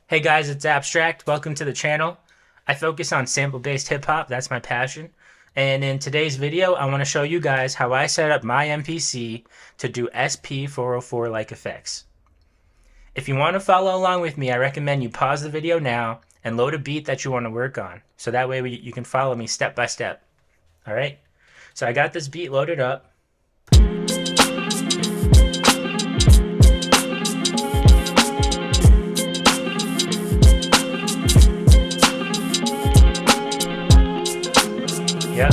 Hey guys, it's Abstract. Welcome to the channel. I focus on sample-based hip-hop, that's my passion. And in today's video, I want to show you guys how I set up my MPC to do SP404-like effects. If you want to follow along with me, I recommend you pause the video now and load a beat that you want to work on. So that way you can follow me step by step. Alright? So I got this beat loaded up. Yep.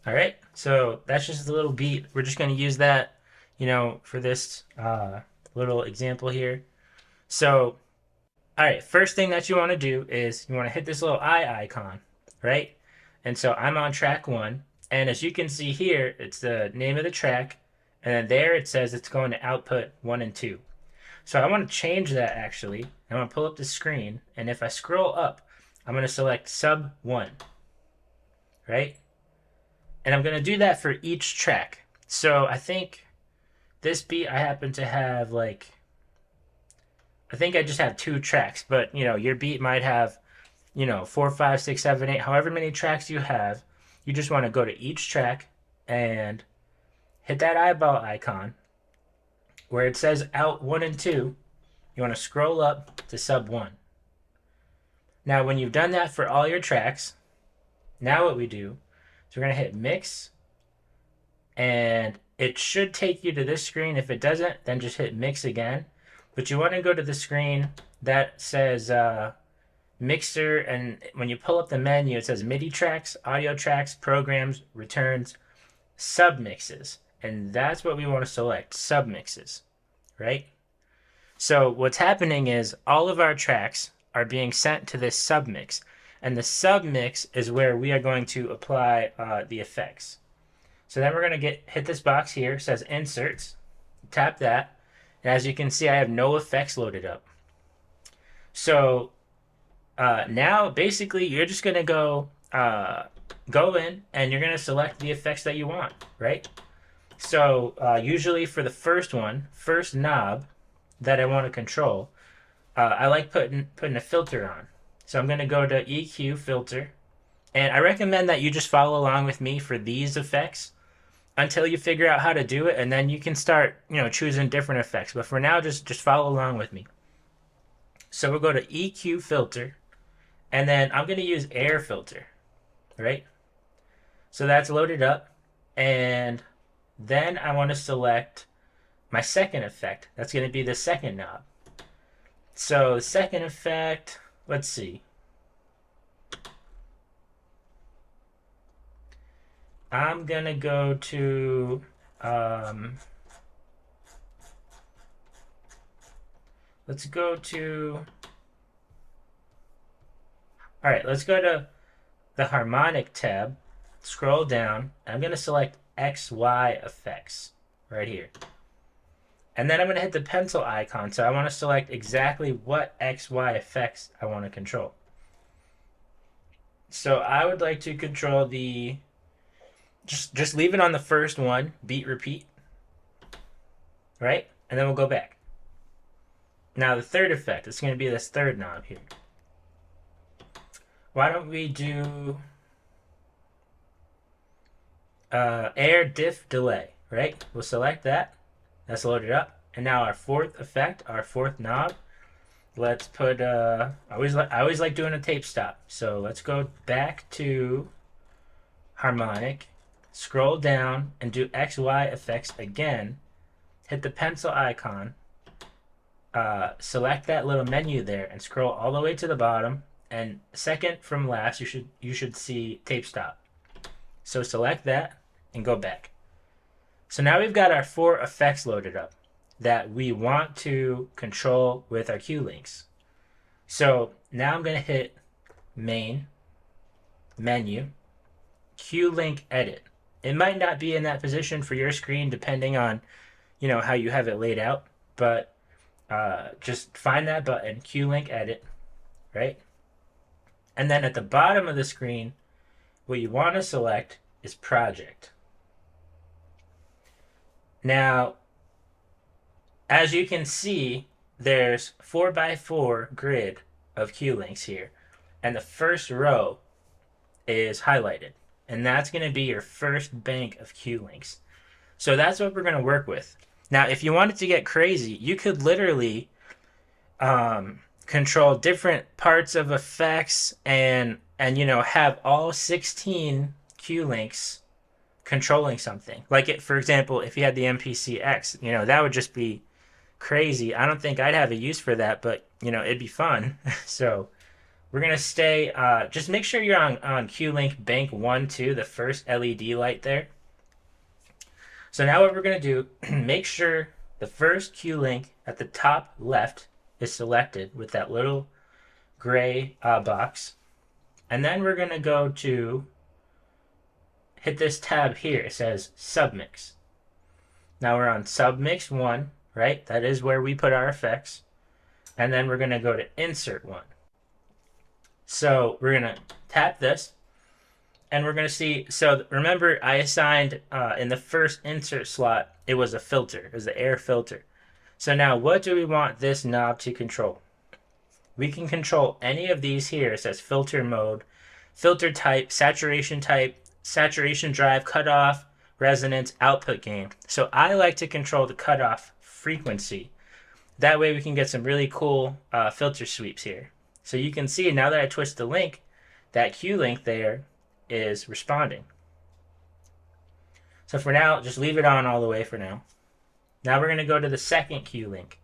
Alright, so that's just a little beat. We're just going to use that, for this little example here. So, alright, first thing that you want to do is you want to hit this little eye icon, right? And so I'm on track 1, and as you can see here, it's the name of the track, and then there it says it's going to output 1 and 2. So I want to change that actually. I'm going to pull up the screen, and if I scroll up, I'm going to select sub 1, right? And I'm going to do that for each track. So I think this beat I happen to have I think I just have 2 tracks, but your beat might have 4, 5, 6, 7, 8, however many tracks you have. You just want to go to each track and hit that eyeball icon where it says out 1 and 2. You want to scroll up to sub 1. Now when you've done that for all your tracks, now what we do is we're going to hit mix, and it should take you to this screen. If it doesn't, then just hit mix again. But you want to go to the screen that says mixer, and when you pull up the menu, it says MIDI tracks, audio tracks, programs, returns, submixes. And that's what we want to select, submixes, right? So what's happening is all of our tracks are being sent to this submix. And the submix is where we are going to apply the effects. So then we're going to hit this box here. It says inserts. Tap that. And as you can see, I have no effects loaded up. So now basically you're just going to go in and you're going to select the effects that you want, right? So usually for the first knob that I want to control, I like putting a filter on. So I'm going to go to EQ filter, and I recommend that you just follow along with me for these effects until you figure out how to do it, and then you can start, choosing different effects. But for now, just follow along with me. So we'll go to EQ filter, and then I'm going to use air filter, right? So that's loaded up, and then I want to select my second effect. That's going to be the second knob. So the second effect, let's see. I'm going to go to, let's go to the harmonic tab, scroll down. I'm going to select XY effects right here. And then I'm going to hit the pencil icon. So I want to select exactly what XY effects I want to control. So I would like to control the, just leave it on the first one, beat repeat, right? And then we'll go back. Now the third effect, it's going to be this third knob here. Why don't we do air diff delay, right? We'll select that. That's loaded up. And now our fourth effect, our fourth knob, let's put, I always like doing a tape stop. So let's go back to harmonic, scroll down, and do XY effects again. Hit the pencil icon, select that little menu there, and scroll all the way to the bottom. And second from last, you should see tape stop. So select that and go back. So now we've got our 4 effects loaded up that we want to control with our cue links. So now I'm going to hit main, menu, cue link edit. It might not be in that position for your screen depending on, how you have it laid out. but just find that button, Q-Link Edit, right? And then at the bottom of the screen, what you want to select is Project. Now, as you can see, there's 4x4 grid of Q-links here, and the first row is highlighted, and that's going to be your first bank of Q-links. So that's what we're going to work with. Now, if you wanted to get crazy, you could literally control different parts of effects and have all 16 Q-links controlling something. Like, for example, if you had the MPC X, that would just be crazy. I don't think I'd have a use for that, but it'd be fun. So we're gonna stay. Just make sure you're on Q-Link Bank 1, 2, the first LED light there. So now what we're gonna do, make sure the first Q-Link at the top left is selected with that little gray box, and then we're gonna go to hit this tab here. It says Submix. Now we're on Submix 1, right? That is where we put our effects. And then we're going to go to Insert 1. So we're going to tap this, and we're going to see, so remember I assigned in the first insert slot, it was a filter. It was the air filter. So now what do we want this knob to control? We can control any of these here. It says filter mode, filter type, saturation drive, cutoff, resonance, output gain. So I like to control the cutoff frequency. That way we can get some really cool filter sweeps here. So you can see now that I twist the link, that Q-Link there is responding. So for now, just leave it on all the way for now. Now we're going to go to the second Q-Link.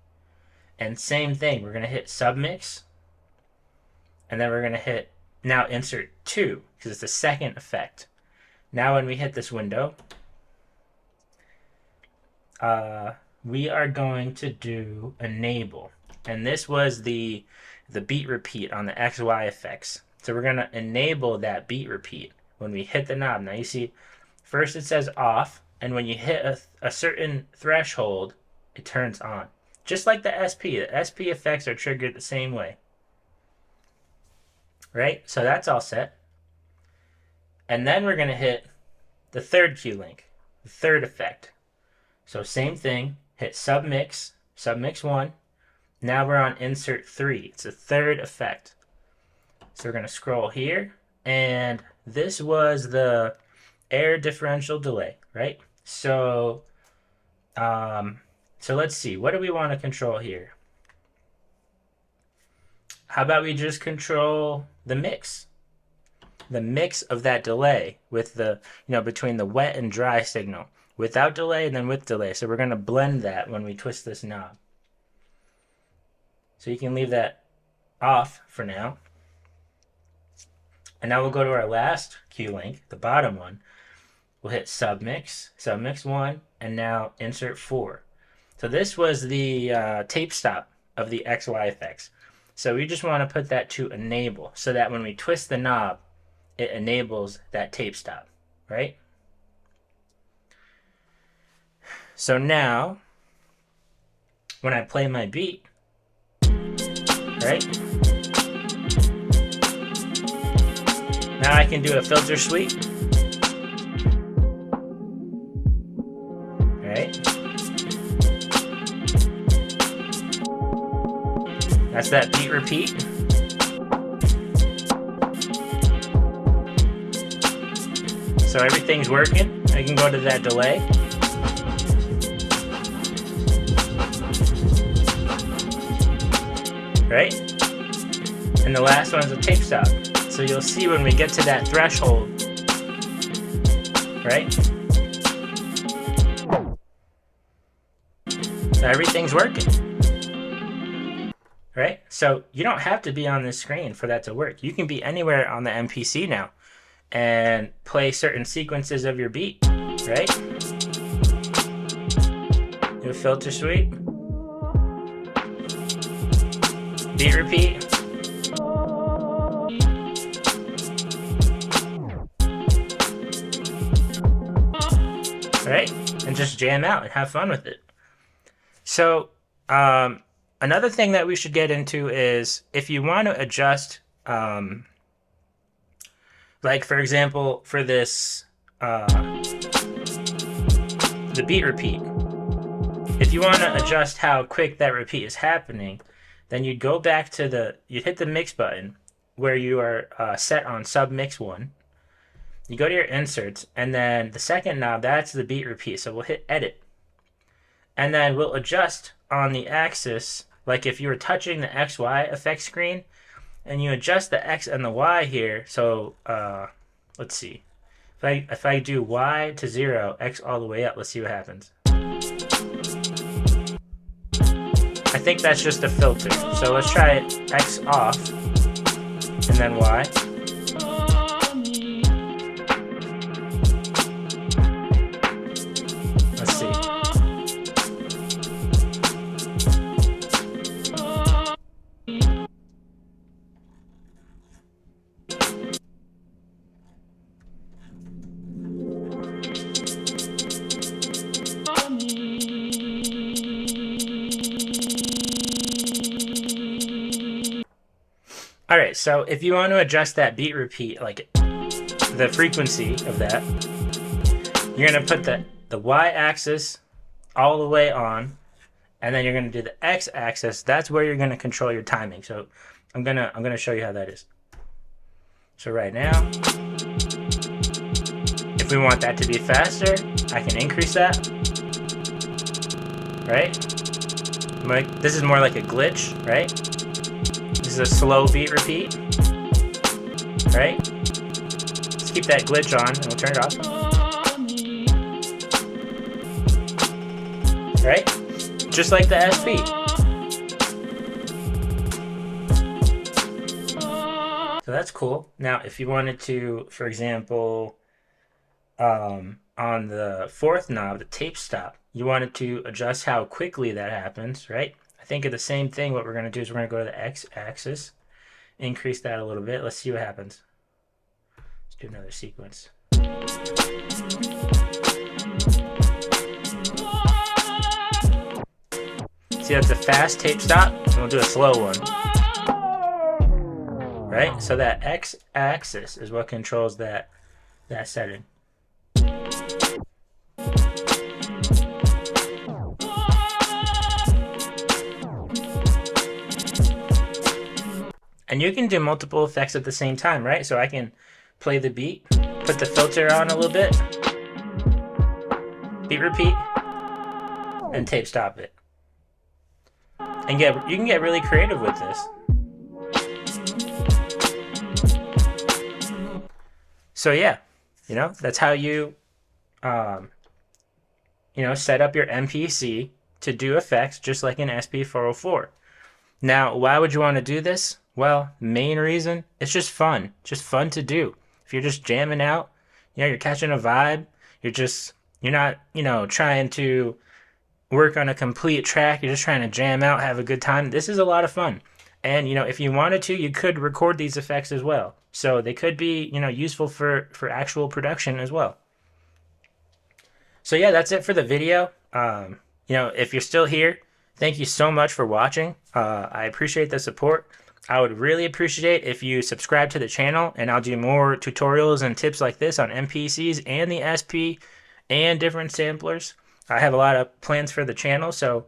And same thing, we're going to hit Submix. And then we're going to hit now Insert 2, because it's the second effect. Now when we hit this window, we are going to do Enable. And this was the beat repeat on the XY effects. So we're going to enable that beat repeat when we hit the knob. Now you see, first it says off, and when you hit a certain threshold, it turns on. Just like the SP. The SP effects are triggered the same way. Right? So that's all set. And then we're going to hit the third Q-Link, the third effect. So same thing, hit Submix, Submix 1. Now we're on Insert 3. It's the third effect. So we're going to scroll here, and this was the air differential delay, right? So, so let's see, what do we want to control here? How about we just control the mix? The mix of that delay with the, between the wet and dry signal. Without delay and then with delay. So we're going to blend that when we twist this knob. So you can leave that off for now. And now we'll go to our last Q-Link, the bottom one. We'll hit Submix, Submix 1, and now Insert 4. So this was the tape stop of the XY effects. So we just want to put that to Enable, so that when we twist the knob, it enables that tape stop, right? So now, when I play my beat, right? Now I can do a filter sweep. Right? That's that beat repeat. So everything's working. I can go to that delay. Right? And the last one is a tape stop. So you'll see when we get to that threshold, right? So everything's working. Right? So you don't have to be on this screen for that to work. You can be anywhere on the MPC now and play certain sequences of your beat, right? Do a filter sweep. Beat repeat. Right? And just jam out and have fun with it. So Another thing that we should get into is if you want to adjust, like for example, for this, the beat repeat. If you want to adjust how quick that repeat is happening, then you'd go back to you'd hit the mix button where you are set on sub mix 1. You go to your inserts, and then the second knob, that's the beat repeat. So we'll hit edit. And then we'll adjust on the axis, like if you were touching the XY effect screen, and you adjust the X and the Y here. So let's see. If I do Y to 0, X all the way up, let's see what happens. I think that's just a filter. So let's try it X off, and then Y. Let's see. All right, so if you want to adjust that beat repeat, like the frequency of that, you're gonna put the y-axis all the way on, and then you're gonna do the x-axis. That's where you're gonna control your timing. So I'm gonna show you how that is. So right now, if we want that to be faster, I can increase that. Right? This is more like a glitch, right? This is a slow beat repeat, right? Let's keep that glitch on and we'll turn it off. Right? Just like the SP. So that's cool. Now, if you wanted to, for example, on the fourth knob, the tape stop, you wanted to adjust how quickly that happens, right? I think of the same thing. What we're going to do is we're going to go to the x-axis, increase that a little bit. Let's see what happens. Let's do another sequence. See, that's a fast tape stop, and we'll do a slow one. Right? So that x-axis is what controls that setting. And you can do multiple effects at the same time, right? So I can play the beat, put the filter on a little bit, beat repeat, and tape stop it. And you can get really creative with this. So yeah, that's how you, set up your MPC to do effects just like an SP404. Now, why would you want to do this? Well, main reason, it's just fun to do. If you're just jamming out, you're catching a vibe, you're not, trying to work on a complete track, you're just trying to jam out, have a good time. This is a lot of fun. And, if you wanted to, you could record these effects as well. So they could be, useful for actual production as well. So yeah, that's it for the video. If you're still here, thank you so much for watching. I appreciate the support. I would really appreciate if you subscribe to the channel, and I'll do more tutorials and tips like this on MPCs and the SP and different samplers. I have a lot of plans for the channel, so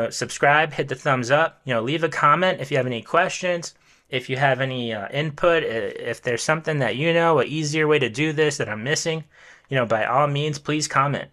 subscribe, hit the thumbs up, leave a comment if you have any questions, if you have any input, if there's something that an easier way to do this that I'm missing, by all means, please comment.